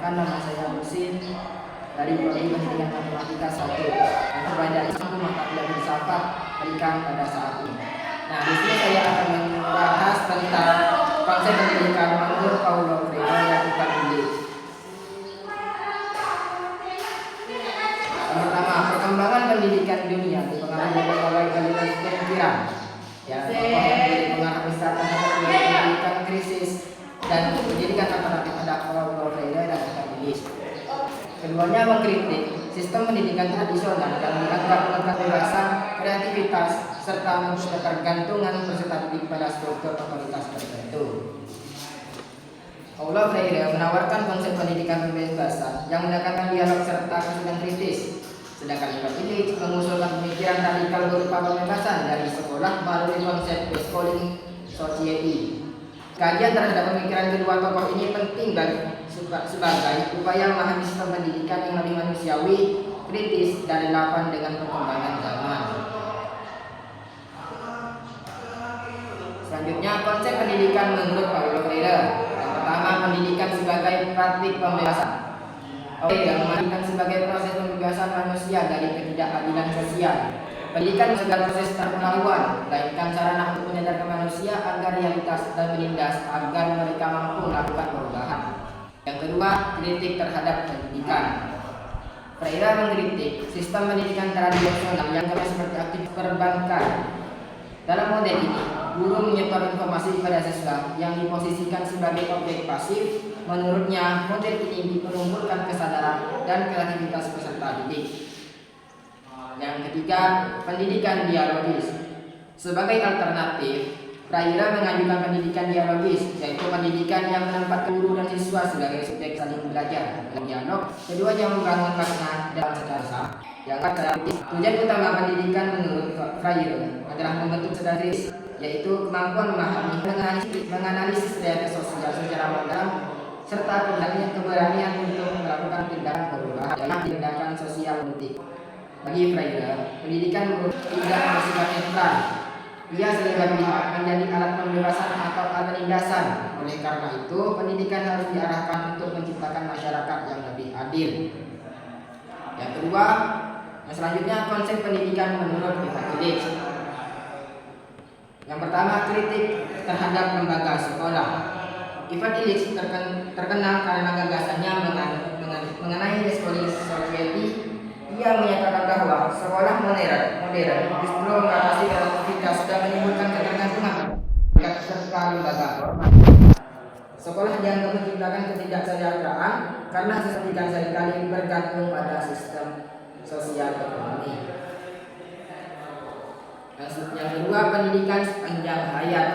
Perkenalkan, nama saya Husin dari Prodi Pendidikan Matematika 1 yang terbaik satu mata kuliah filsafat berikan pada saat ini. Nah, di sini saya akan membahas tentang konsep pendidikan menurut Paulo Freire yang kita pilih. Yang pertama, perkembangan pendidikan dunia dipengaruhi oleh aliran pemikiran yang pengaruh besar terhadap pendidikan krisis dan pendidikan alternatif ada Paulo Freire dan Katolik. Keduanya mengkritik sistem pendidikan tradisional yang dianggap menekan kebebasan, kreativitas, serta ketergantungan peserta didik pada struktur otoritas tertentu. Paulo Freire menawarkan konsep pendidikan kebebasan yang menekankan dialog serta kesulitan kritis, sedangkan Katolik mengusulkan pemikiran radikal berupa pembebasan dari sekolah melalui konsep schooling society. Kajian terhadap pemikiran kedua tokoh ini penting sebagai upaya memahami sistem pendidikan yang lebih manusiawi, kritis, dan relevan dengan perkembangan zaman. Selanjutnya, konsep pendidikan menurut Paulo Freire. Yang pertama, pendidikan sebagai praktik pembebasan. Freire menarikkan sebagai proses pembebasan manusia dari ketidakadilan sosial. Pendidikan sebagai proses pengetahuan, melainkan sarana untuk menyadarkan manusia agar realitas dan menindas agar mereka mampu melakukan perubahan. Yang kedua, kritik terhadap pendidikan. Freire mengkritik sistem pendidikan tradisional yang kami seperti aktif perbankan. Dalam model ini, guru menyebar informasi kepada siswa yang diposisikan sebagai objek pasif. Menurutnya, model ini menumbuhkan kesadaran dan kreativitas peserta didik. Yang ketiga, pendidikan dialogis. Sebagai alternatif, Freire mengajukan pendidikan dialogis, yaitu pendidikan yang menempatkan guru dan siswa sebagai subjek saling belajar. Dalam dialog, keduanya membangun makna dalam secara sama. Yang ketiga, tujuan utama pendidikan menurut Freire adalah membentuk kesadaran kritis, yaitu kemampuan memahami, menganalisis realitas sosial secara mendalam, serta keberanian untuk melakukan tindakan perubahan dalam tindakan sosial politik. Bagi Freire, pendidikan tidak bersifat netral. Ia sebagai pihak menjadi alat pembebasan atau alat penindasan. Oleh karena itu, pendidikan harus diarahkan untuk menciptakan masyarakat yang lebih adil. Yang kedua, selanjutnya konsep pendidikan menurut Katolik. Yang pertama, kritik terhadap lembaga sekolah. Ivan Illich terkenal karena gagasannya mengenai schooling society. Ia menyatakan bahwa sekolah modern justru mengatasi kreativitas dan menimbulkan ketergantungan serta lembaga formal. Sekolah dianggap menciptakan ketidaksejahteraan karena pendidikan seringkali bergantung pada sistem sosial ekonomi. Yang kedua, pendidikan sepanjang hayat.